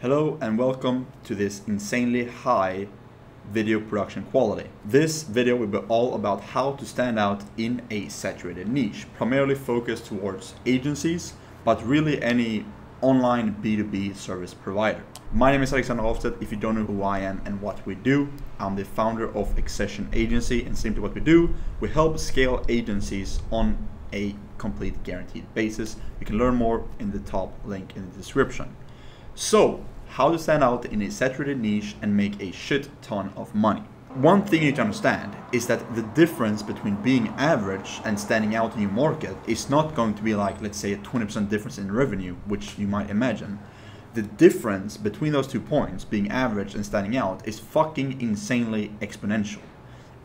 Hello and welcome to this insanely high video production quality. This video will be all about how to stand out in a saturated niche, primarily focused towards agencies, but really any online B2B service provider. My name is Alexander Hofstedt. If you don't know who I am and what we do, I'm the founder of Accession Agency, and simply what we do, we help scale agencies on a complete guaranteed basis. You can learn more in the top link in the description. So, how to stand out in a saturated niche and make a shit ton of money. One thing you need to understand is that the difference between being average and standing out in your market is not going to be like, let's say, a 20% difference in revenue, which you might imagine. The difference between those 2 points, being average and standing out, is fucking insanely exponential.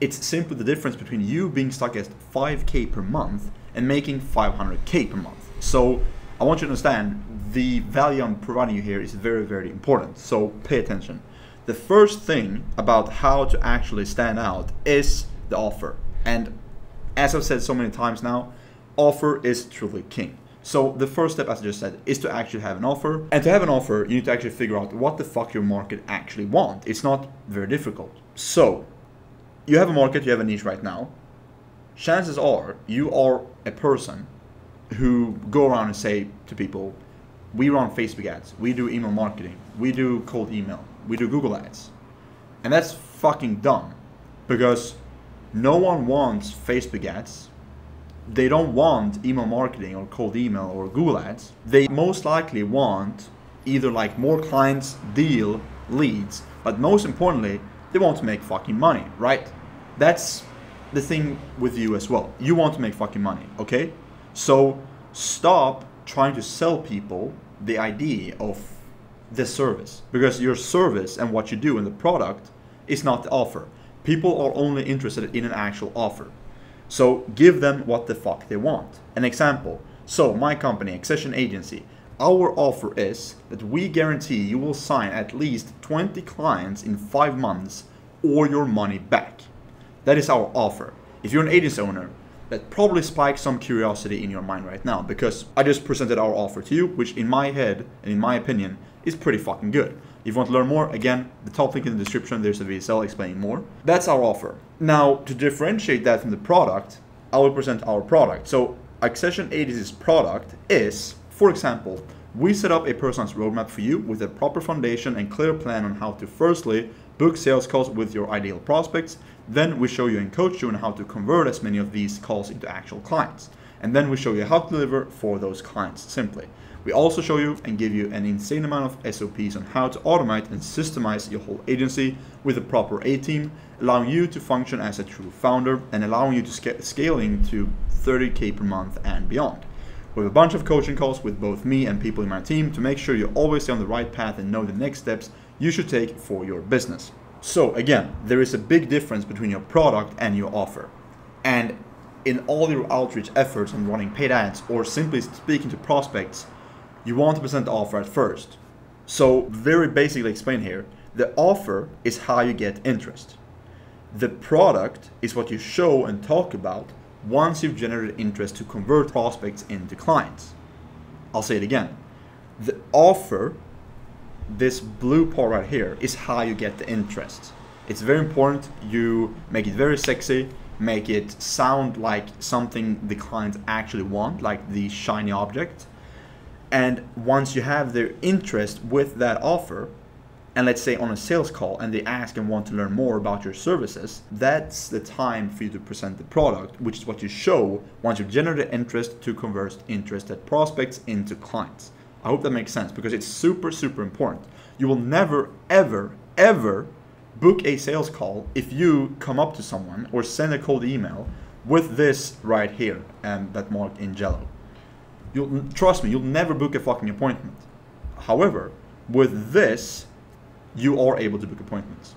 It's simply the difference between you being stuck at 5k per month and making 500k per month. So I want you to understand the value I'm providing you here is very, very important. So pay attention. The first thing about how to actually stand out is the offer. And as I've said so many times now, offer is truly king. So the first step, as I just said, is to actually have an offer. And to have an offer, you need to actually figure out what the fuck your market actually wants. It's not very difficult. So you have a market, you have a niche right now. Chances are you are a person who go around and say to people, we run Facebook ads, we do email marketing, we do cold email, we do Google ads. And that's fucking dumb, because no one wants Facebook ads. They don't want email marketing or cold email or Google ads. They most likely want either like more clients, deal, leads, but most importantly, they want to make fucking money, right? That's the thing with you as well. You want to make fucking money, okay? So stop trying to sell people the idea of the service, because your service and what you do in the product is not the offer. People are only interested in an actual offer. So give them what the fuck they want. An example. So my company, Accession Agency, our offer is that we guarantee you will sign at least 20 clients in 5 months or your money back. That is our offer. If you're an agency owner, that probably spikes some curiosity in your mind right now, because I just presented our offer to you, which in my head and in my opinion is pretty fucking good. If you want to learn more, again, the top link in the description, there's a VSL explaining more. That's our offer. Now, to differentiate that from the product, I will present our product. So Accession Agency's product is, for example, we set up a personalized roadmap for you with a proper foundation and clear plan on how to firstly book sales calls with your ideal prospects. Then we show you and coach you on how to convert as many of these calls into actual clients. And then we show you how to deliver for those clients simply. We also show you and give you an insane amount of SOPs on how to automate and systemize your whole agency with a proper A-team, allowing you to function as a true founder and allowing you to scaling to 30k per month and beyond. We have a bunch of coaching calls with both me and people in my team to make sure you always stay on the right path and know the next steps you should take for your business. So again, there is a big difference between your product and your offer. And in all your outreach efforts and running paid ads or simply speaking to prospects, you want to present the offer at first. So very basically explain here, the offer is how you get interest. The product is what you show and talk about once you've generated interest to convert prospects into clients. I'll say it again. The offer, this blue part right here, is how you get the interest. It's very important you make it very sexy, make it sound like something the clients actually want, like the shiny object. And once you have their interest with that offer, and let's say on a sales call and they ask and want to learn more about your services, that's the time for you to present the product, which is what you show once you've generated interest to convert interested prospects into clients. I hope that makes sense, because it's super, super important. You will never, ever, ever book a sales call if you come up to someone or send a cold email with this right here and that marked in yellow. Trust me, you'll never book a fucking appointment. However, with this, you are able to book appointments.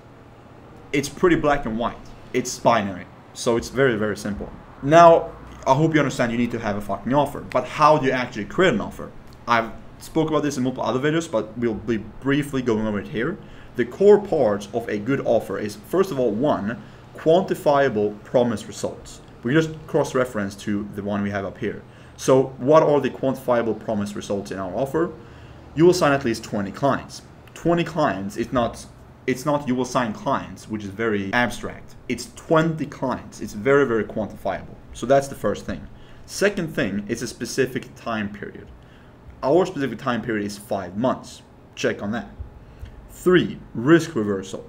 It's pretty black and white. It's binary. So it's very, very simple. Now, I hope you understand you need to have a fucking offer. But how do you actually create an offer? I've spoke about this in multiple other videos, but we'll be briefly going over it here. The core parts of a good offer is, first of all, one, quantifiable promised results. We just cross-reference to the one we have up here. So what are the quantifiable promised results in our offer? You will sign at least 20 clients. 20 clients, it's not you will sign clients, which is very abstract. It's 20 clients. It's very, very quantifiable. So that's the first thing. Second thing is a specific time period. Our specific time period is 5 months. Check on that. 3, risk reversal.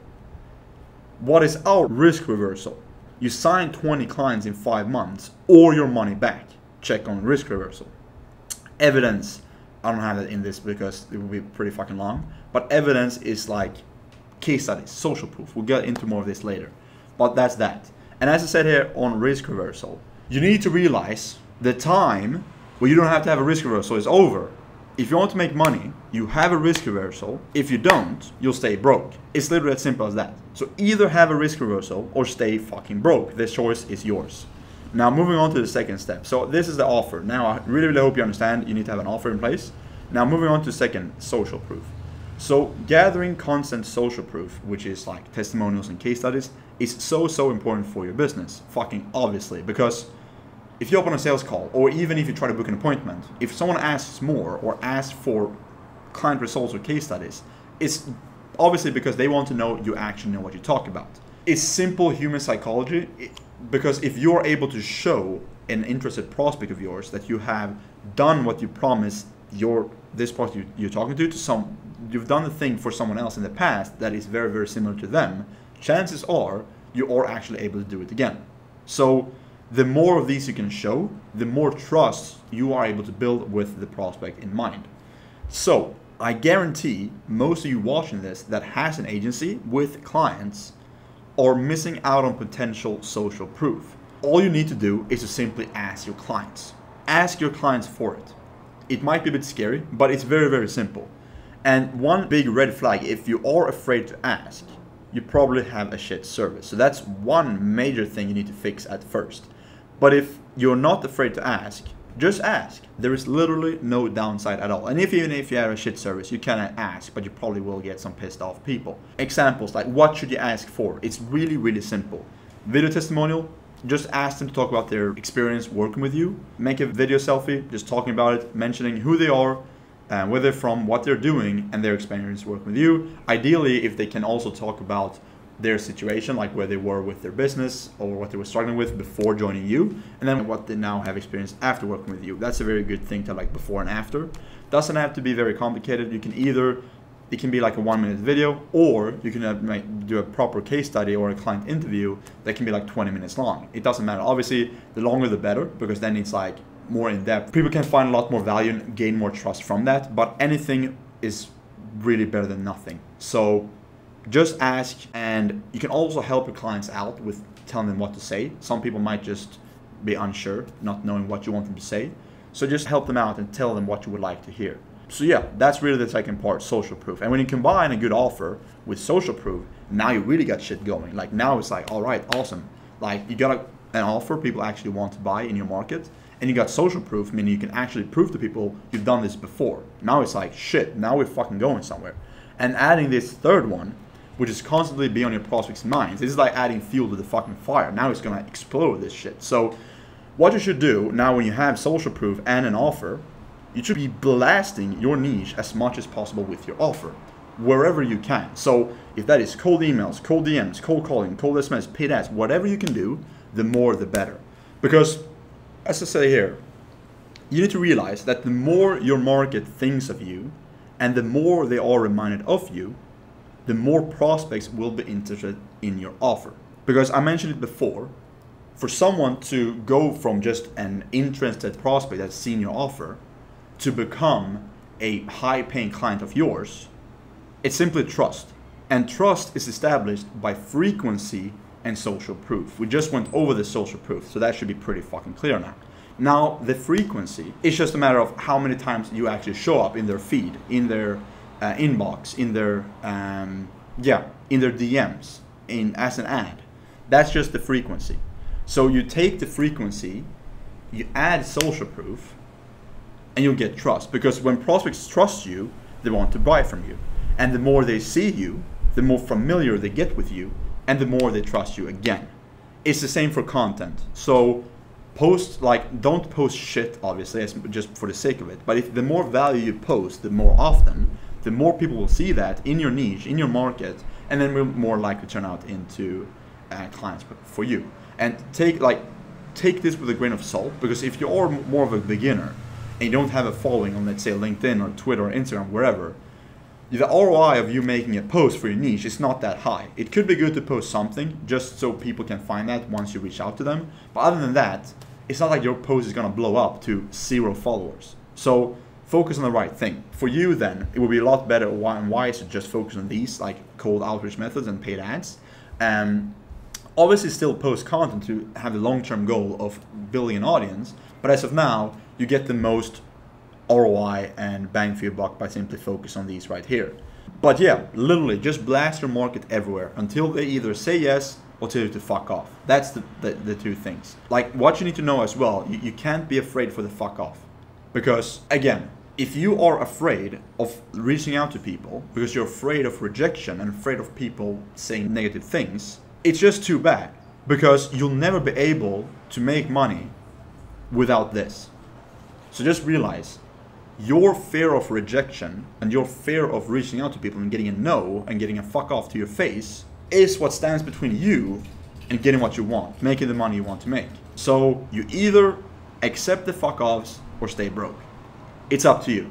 What is our risk reversal? You sign 20 clients in 5 months or your money back. Check on risk reversal. Evidence. I don't have that in this because it will be pretty fucking long. But evidence is like case studies, social proof. We'll get into more of this later. But that's that. And as I said here on risk reversal, you need to realize the time where you don't have to have a risk reversal is over. If you want to make money, you have a risk reversal. If you don't, you'll stay broke. It's literally as simple as that. So either have a risk reversal or stay fucking broke. The choice is yours. Now moving on to the second step. So this is the offer. Now I really, really hope you understand you need to have an offer in place. Now moving on to second, social proof. So gathering constant social proof, which is like testimonials and case studies, is so important for your business. Fucking obviously, because if you open a sales call, or even if you try to book an appointment, if someone asks more or asks for client results or case studies, it's obviously because they want to know you actually know what you talk about. It's simple human psychology, because if you're able to show an interested prospect of yours that you have done what you promised this prospect you're talking to you've done the thing for someone else in the past that is very, very similar to them, chances are you are actually able to do it again. So the more of these you can show, the more trust you are able to build with the prospect in mind. So I guarantee most of you watching this that has an agency with clients are missing out on potential social proof. All you need to do is to simply ask your clients. Ask your clients for it. It might be a bit scary, but it's very, very simple. And one big red flag, if you are afraid to ask, you probably have a shit service. So that's one major thing you need to fix at first. But if you're not afraid to ask, just ask. There is literally no downside at all. And even if you have a shit service, you can ask, but you probably will get some pissed off people. Examples like what should you ask for? It's really, really simple. Video testimonial, just ask them to talk about their experience working with you. Make a video selfie, just talking about it, mentioning who they are, where they're from, what they're doing, and their experience working with you. Ideally, if they can also talk about their situation, like where they were with their business or what they were struggling with before joining you, and then what they now have experienced after working with you. That's a very good thing to like before and after. Doesn't have to be very complicated. You can it can be like a 1-minute video, or you can do a proper case study or a client interview that can be like 20 minutes long. It doesn't matter. Obviously, the longer the better, because then it's like more in depth. People can find a lot more value and gain more trust from that, but anything is really better than nothing. So just ask, and you can also help your clients out with telling them what to say. Some people might just be unsure, not knowing what you want them to say. So just help them out and tell them what you would like to hear. So yeah, that's really the second part, social proof. And when you combine a good offer with social proof, now you really got shit going. Like now it's like, all right, awesome. Like you got an offer people actually want to buy in your market, and you got social proof, meaning you can actually prove to people you've done this before. Now it's like, shit, now we're fucking going somewhere. And adding this third one, which is constantly be on your prospects' minds. This is like adding fuel to the fucking fire. Now it's gonna explode this shit. So what you should do now when you have social proof and an offer, you should be blasting your niche as much as possible with your offer, wherever you can. So if that is cold emails, cold DMs, cold calling, cold SMS, paid ads, whatever you can do, the more the better. Because as I say here, you need to realize that the more your market thinks of you and the more they are reminded of you, the more prospects will be interested in your offer. Because I mentioned it before, for someone to go from just an interested prospect that's seen your offer to become a high-paying client of yours, it's simply trust. And trust is established by frequency and social proof. We just went over the social proof, so that should be pretty fucking clear now. Now, the frequency is just a matter of how many times you actually show up in their feed, in their inbox, in their DMs, as an ad. That's just the frequency. So you take the frequency, you add social proof, and you'll get trust. Because when prospects trust you, they want to buy from you. And the more they see you, the more familiar they get with you, and the more they trust you again. It's the same for content. So don't post shit, obviously, just for the sake of it. But if the more value you post, the more often, the more people will see that in your niche, in your market, and then will more likely turn out into clients for you. And take this with a grain of salt, because if you're more of a beginner and you don't have a following on, let's say, LinkedIn or Twitter or Instagram, wherever, the ROI of you making a post for your niche is not that high. It could be good to post something just so people can find that once you reach out to them. But other than that, it's not like your post is gonna blow up to 0 followers. So focus on the right thing. For you then, it would be a lot better and wise to just focus on these like cold outreach methods and paid ads. Obviously still post content to have the long-term goal of building an audience, but as of now, you get the most ROI and bang for your buck by simply focus on these right here. But yeah, literally just blast your market everywhere until they either say yes or tell you to fuck off. That's the two things. Like, what you need to know as well, you can't be afraid for the fuck off. Because again, if you are afraid of reaching out to people because you're afraid of rejection and afraid of people saying negative things, it's just too bad, because you'll never be able to make money without this. So just realize, your fear of rejection and your fear of reaching out to people and getting a no and getting a fuck off to your face is what stands between you and getting what you want, making the money you want to make. So you either accept the fuck offs or stay broke. It's up to you.